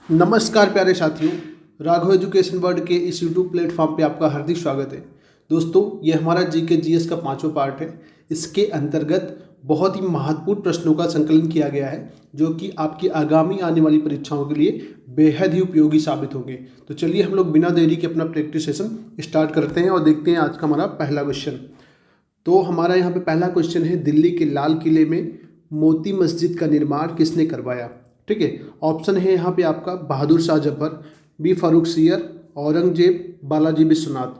नमस्कार प्यारे साथियों, राघव एजुकेशन वर्ल्ड के इस यूट्यूब प्लेटफॉर्म पे आपका हार्दिक स्वागत है। दोस्तों, ये हमारा जीके जीएस का 5वां पार्ट है। इसके अंतर्गत बहुत ही महत्वपूर्ण प्रश्नों का संकलन किया गया है जो कि आपकी आगामी आने वाली परीक्षाओं के लिए बेहद ही उपयोगी साबित होंगे। तो चलिए हम लोग बिना देरी के अपना प्रैक्टिस सेशन स्टार्ट करते हैं और देखते हैं आज का हमारा पहला क्वेश्चन। तो हमारा यहाँ पे पहला क्वेश्चन है, दिल्ली के लाल किले में मोती मस्जिद का निर्माण किसने करवाया? ठीक है, ऑप्शन है यहाँ पे आपका बहादुर शाह जफर, बी फारूक सियर, औरंगजेब, बालाजी विश्वनाथ।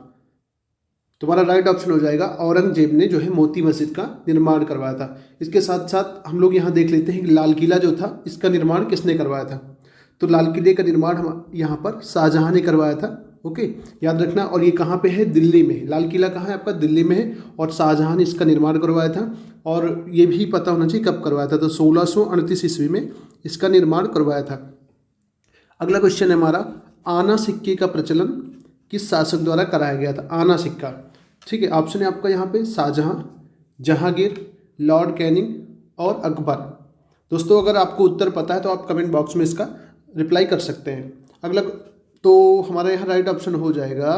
तुम्हारा राइट ऑप्शन हो जाएगा औरंगजेब ने जो है मोती मस्जिद का निर्माण करवाया था। इसके साथ साथ हम लोग यहाँ देख लेते हैं कि लाल किला जो था इसका निर्माण किसने करवाया था। तो लाल किले का निर्माण हम यहाँ पर शाहजहाँ ने करवाया था। ओके, याद रखना। और ये कहाँ पे है? दिल्ली में। लाल किला कहाँ है आपका? दिल्ली में है। और शाहजहाँ ने इसका निर्माण करवाया था। और ये भी पता होना चाहिए कब करवाया था। तो 1638 ईस्वी में इसका निर्माण करवाया था। अगला क्वेश्चन है हमारा, आना सिक्के का प्रचलन किस शासक द्वारा कराया गया था? आना सिक्का। ठीक है, ऑप्शन है आपका यहाँ पे शाहजहाँ, जहांगीर, लॉर्ड कैनिंग और अकबर। दोस्तों, अगर आपको उत्तर पता है तो आप कमेंट बॉक्स में इसका रिप्लाई कर सकते हैं। अगला तो हमारा यहाँ राइट ऑप्शन हो जाएगा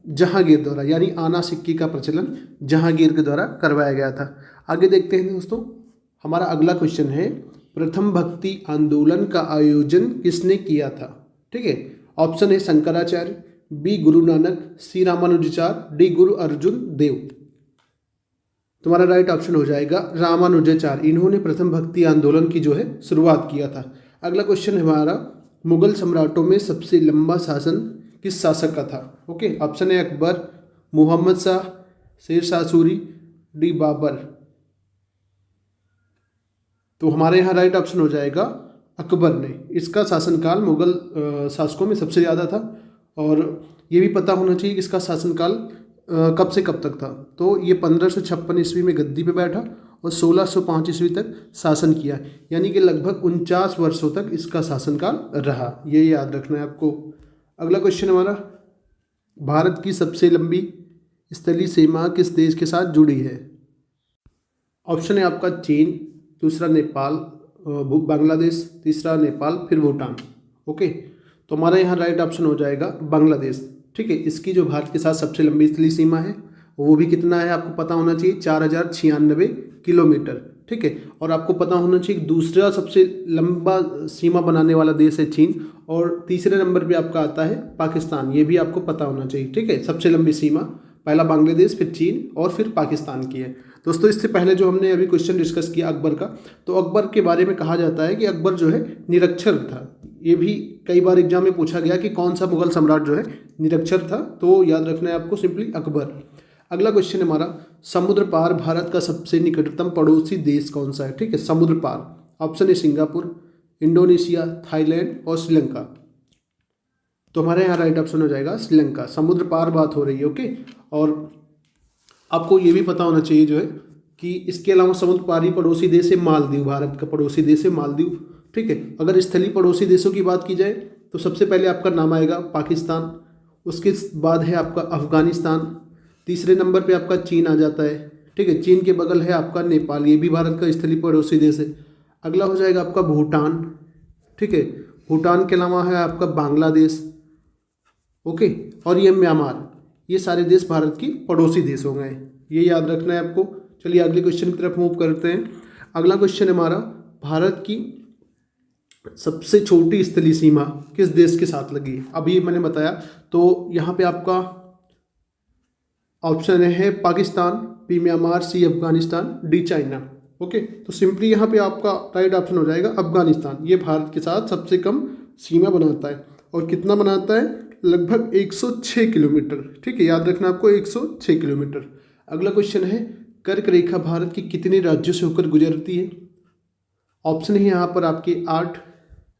जहांगीर द्वारा, यानी आना सिक्के का प्रचलन जहांगीर के द्वारा करवाया गया था। आगे देखते हैं दोस्तों, हमारा अगला क्वेश्चन है, प्रथम भक्ति आंदोलन का आयोजन किसने किया था? ठीक है, ऑप्शन है शंकराचार्य, बी गुरु नानक, सी रामानुजाचार्य, डी गुरु अर्जुन देव। तुम्हारा राइट ऑप्शन हो जाएगा रामानुजाचार्य। इन्होंने प्रथम भक्ति आंदोलन की जो है शुरुआत किया था। अगला क्वेश्चन है हमारा, मुगल सम्राटों में सबसे लंबा शासन किस शासक का था? ओके, ऑप्शन है अकबर, मोहम्मद शाह, शेर शाह सूरी, डी बाबर। तो हमारे यहाँ राइट ऑप्शन हो जाएगा अकबर ने। इसका शासनकाल मुगल शासकों में सबसे ज़्यादा था। और ये भी पता होना चाहिए कि इसका शासनकाल कब से कब तक था। तो ये 1556 ईस्वी में गद्दी पे बैठा और 1605 ईस्वी तक शासन किया, यानी कि लगभग 49 वर्षों तक इसका शासनकाल रहा। ये याद रखना है आपको। अगला क्वेश्चन हमारा, भारत की सबसे लंबी स्थलीय सीमा किस देश के साथ जुड़ी है? ऑप्शन है आपका चीन, दूसरा नेपाल, बांग्लादेश, तीसरा नेपाल, फिर भूटान। ओके, तो हमारा यहाँ राइट ऑप्शन हो जाएगा बांग्लादेश। ठीक है, इसकी जो भारत के साथ सबसे लंबी स्थलीय सीमा है वो भी कितना है आपको पता होना चाहिए, 4096 किलोमीटर। ठीक है, और आपको पता होना चाहिए दूसरा सबसे लंबा सीमा बनाने वाला देश है चीन, और तीसरे नंबर पे आपका आता है पाकिस्तान। ये भी आपको पता होना चाहिए। ठीक है, सबसे लंबी सीमा पहला बांग्लादेश, फिर चीन और फिर पाकिस्तान की है। दोस्तों, इससे पहले जो हमने अभी क्वेश्चन डिस्कस किया अकबर का, तो अकबर के बारे में कहा जाता है कि अकबर जो है निरक्षर था। ये भी कई बार एग्जाम में पूछा गया कि कौन सा मुगल सम्राट जो है निरक्षर था। तो याद रखना है आपको सिंपली अकबर। अगला क्वेश्चन है हमारा, समुद्र पार भारत का सबसे निकटतम पड़ोसी देश कौन सा है? ठीक है, समुद्र पार। ऑप्शन है सिंगापुर, इंडोनेशिया, थाईलैंड और श्रीलंका। तो हमारे यहाँ राइट ऑप्शन हो जाएगा श्रीलंका। समुद्र पार बात हो रही है। ओके, और आपको ये भी पता होना चाहिए जो है कि इसके अलावा समुद्र पारी पड़ोसी देश है मालदीव। भारत का पड़ोसी देश है मालदीव। ठीक है, अगर स्थलीय पड़ोसी देशों की बात की जाए तो सबसे पहले आपका नाम आएगा पाकिस्तान, उसके बाद है आपका अफगानिस्तान, तीसरे नंबर पे आपका चीन आ जाता है। ठीक है, चीन के बगल है आपका नेपाल, ये भी भारत का स्थलीय पड़ोसी देश है। अगला हो जाएगा आपका भूटान। ठीक है, भूटान के अलावा है आपका बांग्लादेश। ओके, और ये म्यांमार। ये सारे देश भारत की पड़ोसी देश हो गए। ये याद रखना है आपको। चलिए अगले क्वेश्चन की तरफ मूव करते हैं। अगला क्वेश्चन है हमारा, भारत की सबसे छोटी स्थलीय सीमा किस देश के साथ लगी? अभी मैंने बताया। तो यहाँ पे आपका ऑप्शन है पाकिस्तान, बी म्यांमार, सी अफगानिस्तान, डी चाइना। ओके, तो सिंपली यहाँ पे आपका राइट ऑप्शन हो जाएगा अफगानिस्तान। ये भारत के साथ सबसे कम सीमा बनाता है। और कितना बनाता है? लगभग 106 किलोमीटर। ठीक है, याद रखना आपको 106 किलोमीटर। अगला क्वेश्चन है, कर्क रेखा भारत की कितने राज्यों से होकर गुजरती है? ऑप्शन है यहाँ पर आपके 8,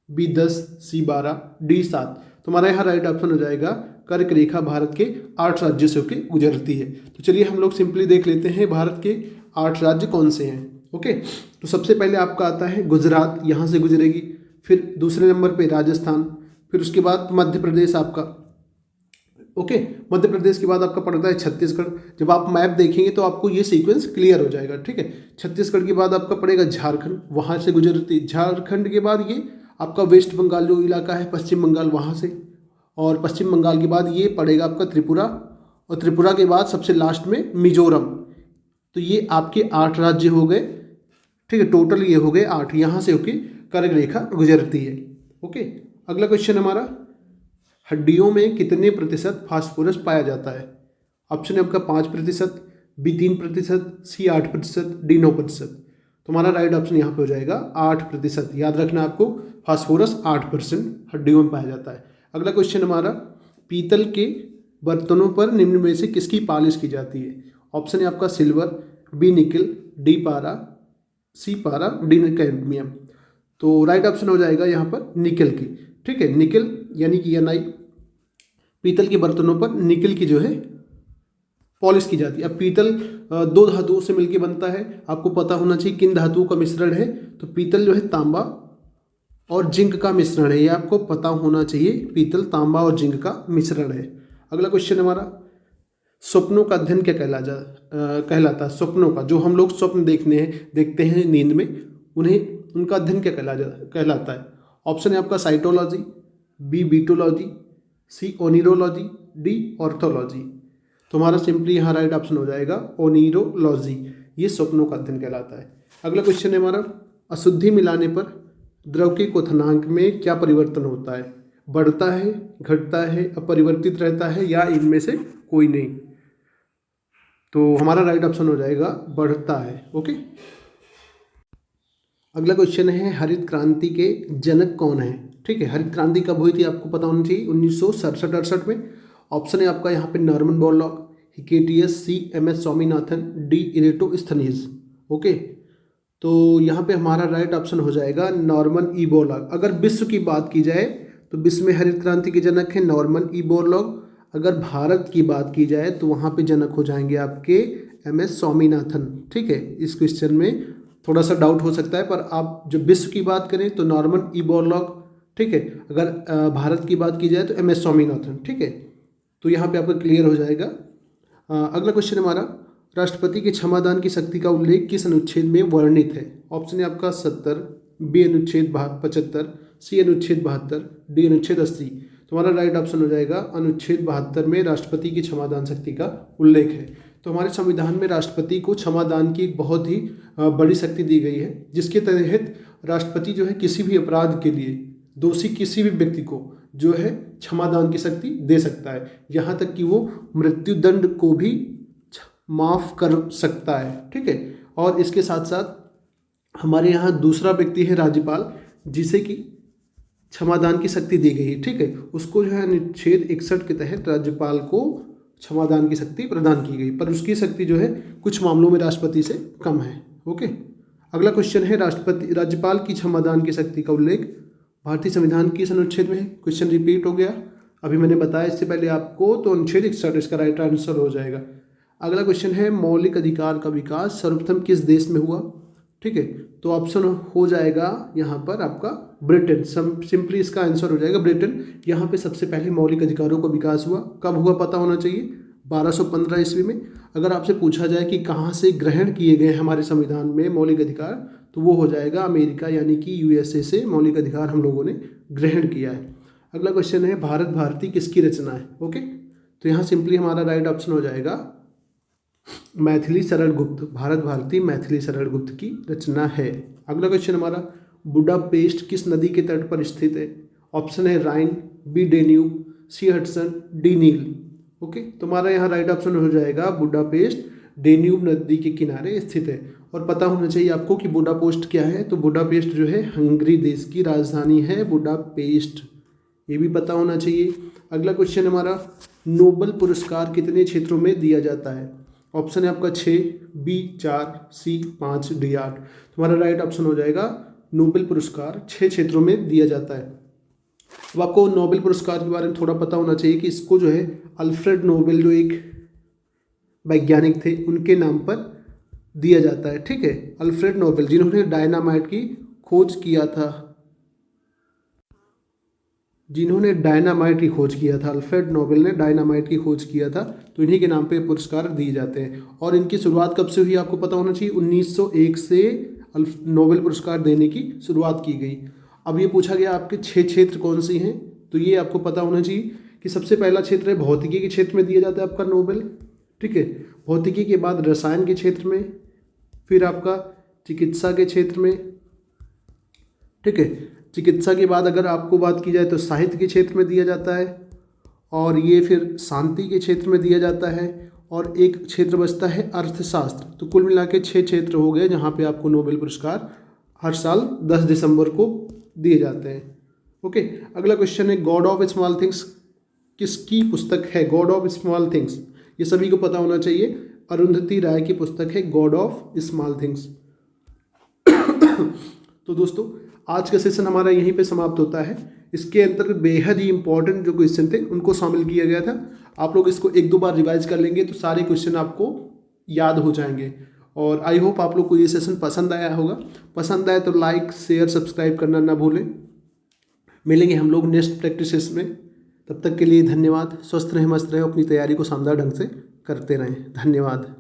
बी 10, सी 12, डी 7। तुम्हारा यहाँ राइट ऑप्शन हो जाएगा कर्क रेखा भारत के 8 राज्यों से होकर गुजरती है। तो चलिए हम लोग सिंपली देख लेते हैं भारत के 8 राज्य कौन से हैं। ओके, तो सबसे पहले आपका आता है गुजरात, यहाँ से गुजरेगी। फिर दूसरे नंबर पे राजस्थान, फिर उसके बाद मध्य प्रदेश आपका। ओके, मध्य प्रदेश के बाद आपका पड़ता है छत्तीसगढ़। जब आप मैप देखेंगे तो आपको ये सीक्वेंस क्लियर हो जाएगा। ठीक है, छत्तीसगढ़ के बाद आपका पड़ेगा झारखंड, वहाँ से गुजरती झारखंड के बाद ये आपका वेस्ट बंगाल जो इलाका है, पश्चिम बंगाल, वहाँ से, और पश्चिम बंगाल के बाद ये पड़ेगा आपका त्रिपुरा, और त्रिपुरा के बाद सबसे लास्ट में मिजोरम। तो ये आपके 8 राज्य हो गए, ठीक है, टोटल ये हो गए 8, यहाँ से होके कर्क रेखा गुजरती है। ओके, अगला क्वेश्चन हमारा, हड्डियों में कितने प्रतिशत फास्फोरस पाया जाता है? ऑप्शन है आपका 5%, बी 3%, सी 8%, डी 9%। तो हमारा राइट ऑप्शन यहाँ पे हो जाएगा 8%। याद रखना आपको, फास्फोरस 8% हड्डियों में पाया जाता है। अगला क्वेश्चन हमारा, पीतल के बर्तनों पर निम्न में से किसकी पॉलिश की जाती है? ऑप्शन है आपका सिल्वर, बी निकल, डी पारा, सी पारा, डी कैडमियम। तो राइट ऑप्शन हो जाएगा यहाँ पर निकल की, ठीक है, निकल यानी कि Ni, पीतल के बर्तनों पर निकल की जो है पॉलिश की जाती है। अब पीतल 2 धातुओं से मिलकर बनता है, आपको पता होना चाहिए किन धातुओं का मिश्रण है। तो पीतल जो है तांबा और जिंक का मिश्रण है, ये आपको पता होना चाहिए, पीतल तांबा और जिंक का मिश्रण है। अगला क्वेश्चन हमारा, स्वप्नों का अध्ययन क्या कहलाता है? स्वप्नों का, जो हम लोग स्वप्न देखते हैं नींद में, उनका अध्ययन क्या कहलाता है? ऑप्शन है आपका साइटोलॉजी, बी बीटोलॉजी, सी ओनिरोलॉजी, डी ऑर्थोलॉजी। तो हमारा सिंपली यहाँ राइट ऑप्शन हो जाएगा ओनिरोलॉजी, ये स्वप्नों का अध्ययन कहलाता है। अगला क्वेश्चन है हमारा, अशुद्धि मिलाने पर द्रव के क्वथनांक में क्या परिवर्तन होता है? बढ़ता है, घटता है, अपरिवर्तित रहता है, या इनमें से कोई नहीं? तो हमारा राइट ऑप्शन हो जाएगा बढ़ता है। ओके, अगला क्वेश्चन है, हरित क्रांति के जनक कौन है? ठीक है, हरित क्रांति कब हुई थी आपको पता होना चाहिए, 1967-68 में। ऑप्शन है आपका यहाँ पे नॉर्मन बोरलॉग, हिकेटियस, सी एम.एस. स्वामीनाथन, डी इरेटोस्थनीज। ओके, तो यहाँ पे हमारा राइट ऑप्शन हो जाएगा नॉर्मन ई बोरलॉग। अगर विश्व की बात की जाए तो विश्व में हरित क्रांति के जनक है नॉर्मन ई बोरलॉग। अगर भारत की बात की जाए तो वहाँ पे जनक हो जाएंगे आपके एम.एस. स्वामीनाथन। ठीक है, इस क्वेश्चन में थोड़ा सा डाउट हो सकता है, पर आप जब विश्व की बात करें तो नॉर्मन ई बोरलॉग, ठीक है। अगर भारत की बात की जाए तो एम.एस. स्वामीनाथन, ठीक है। तो यहाँ पे आपका क्लियर हो जाएगा। अगला क्वेश्चन हमारा, राष्ट्रपति के क्षमादान की शक्ति का उल्लेख किस अनुच्छेद में वर्णित है? ऑप्शन है आपका 70, बी अनुच्छेद 75, सी अनुच्छेद 72, डी अनुच्छेद 80। तो हमारा राइट ऑप्शन हो जाएगा अनुच्छेद 72 में राष्ट्रपति की क्षमादान शक्ति का उल्लेख है। तो हमारे संविधान में राष्ट्रपति को क्षमादान की एक बहुत ही बड़ी शक्ति दी गई है, जिसके तहत राष्ट्रपति जो है किसी भी अपराध के लिए दोषी किसी भी व्यक्ति को जो है क्षमादान की शक्ति दे सकता है, यहाँ तक कि वो मृत्युदंड को भी माफ़ कर सकता है। ठीक है, और इसके साथ साथ हमारे यहाँ दूसरा व्यक्ति है राज्यपाल, जिसे कि क्षमादान की शक्ति दी गई है। ठीक है, उसको जो है अनुच्छेद 61 के तहत राज्यपाल को क्षमादान की शक्ति प्रदान की गई, पर उसकी शक्ति जो है कुछ मामलों में राष्ट्रपति से कम है। ओके, अगला क्वेश्चन है, राज्यपाल की क्षमादान की शक्ति का उल्लेख भारतीय संविधान किस अनुच्छेद में है? क्वेश्चन रिपीट हो गया, अभी मैंने बताया इससे पहले आपको, तो अनुच्छेद 61 इसका राइट आंसर हो जाएगा। अगला क्वेश्चन है, मौलिक अधिकार का विकास सर्वप्रथम किस देश में हुआ? ठीक है, तो ऑप्शन हो जाएगा यहाँ पर आपका ब्रिटेन। सिंपली इसका आंसर हो जाएगा ब्रिटेन। यहाँ पे सबसे पहले मौलिक अधिकारों का विकास हुआ, कब हुआ पता होना चाहिए, 1215 ईस्वी में। अगर आपसे पूछा जाए कि कहाँ से ग्रहण किए गए हमारे संविधान में मौलिक अधिकार, तो वो हो जाएगा अमेरिका यानी कि USA से मौलिक अधिकार हम लोगों ने ग्रहण किया है। अगला क्वेश्चन है, भारत भारती किसकी रचना है? ओके, तो यहाँ सिंपली हमारा राइट ऑप्शन हो जाएगा मैथिली शरण गुप्त। भारत भारती मैथिली शरण गुप्त की रचना है। अगला क्वेश्चन हमारा, बुडापेस्ट किस नदी के तट पर स्थित है? ऑप्शन है राइन, बी डेन्यूब, सी हडसन, डी नील। ओके, तो हमारा यहाँ राइट ऑप्शन हो जाएगा बुडापेस्ट डेन्यूब नदी के किनारे स्थित है। और पता होना चाहिए आपको कि बुडापेस्ट क्या है, तो बुडापेस्ट जो है हंगरी देश की राजधानी है बुडापेस्ट, ये भी पता होना चाहिए। अगला क्वेश्चन हमारा, नोबेल पुरस्कार कितने क्षेत्रों में दिया जाता है? ऑप्शन है आपका 6, बी 4, सी 5, डी 8। तुम्हारा राइट ऑप्शन हो जाएगा नोबेल पुरस्कार 6 क्षेत्रों में दिया जाता है। अब आपको नोबेल पुरस्कार के बारे में थोड़ा पता होना चाहिए कि इसको जो है अल्फ्रेड नोबेल जो एक वैज्ञानिक थे उनके नाम पर दिया जाता है। ठीक है, अल्फ्रेड नोबेल जिन्होंने डायनामाइट की खोज किया था, अल्फ्रेड नोबेल ने डायनामाइट की खोज किया था, तो इन्हीं के नाम पे पुरस्कार दिए जाते हैं। और इनकी शुरुआत कब से हुई आपको पता होना चाहिए, 1901 से नोबेल पुरस्कार देने की शुरुआत की गई। अब ये पूछा गया आपके 6 क्षेत्र कौन सी हैं, तो ये आपको पता होना चाहिए कि सबसे पहला क्षेत्र है भौतिकी के क्षेत्र में दिया जाता है आपका नोबेल, ठीक है। भौतिकी के बाद रसायन के क्षेत्र में, फिर आपका चिकित्सा के क्षेत्र में, ठीक है। चिकित्सा के बाद अगर आपको बात की जाए तो साहित्य के क्षेत्र में दिया जाता है, और ये फिर शांति के क्षेत्र में दिया जाता है, और एक क्षेत्र बचता है अर्थशास्त्र। तो कुल मिला के 6 क्षेत्र हो गए जहाँ पे आपको नोबेल पुरस्कार हर साल 10 दिसंबर को दिए जाते हैं। ओके, अगला क्वेश्चन है गॉड ऑफ स्मॉल थिंग्स किसकी पुस्तक है? गॉड ऑफ स्मॉल थिंग्स ये सभी को पता होना चाहिए, अरुंधति राय की पुस्तक है गॉड ऑफ स्मॉल थिंग्स। तो दोस्तों आज का सेशन हमारा यहीं पे समाप्त होता है। इसके अंतर्गत बेहद ही इंपॉर्टेंट जो क्वेश्चन थे उनको शामिल किया गया था। आप लोग इसको 1-2 बार रिवाइज कर लेंगे तो सारे क्वेश्चन आपको याद हो जाएंगे। और आई होप आप लोग को ये सेशन पसंद आया होगा। पसंद आए तो लाइक शेयर सब्सक्राइब करना ना भूलें। मिलेंगे हम लोग नेक्स्ट प्रैक्टिस में। तब तक के लिए धन्यवाद। स्वस्थ रहें, मस्त रहें, अपनी तैयारी को शानदार ढंग से करते रहें। धन्यवाद।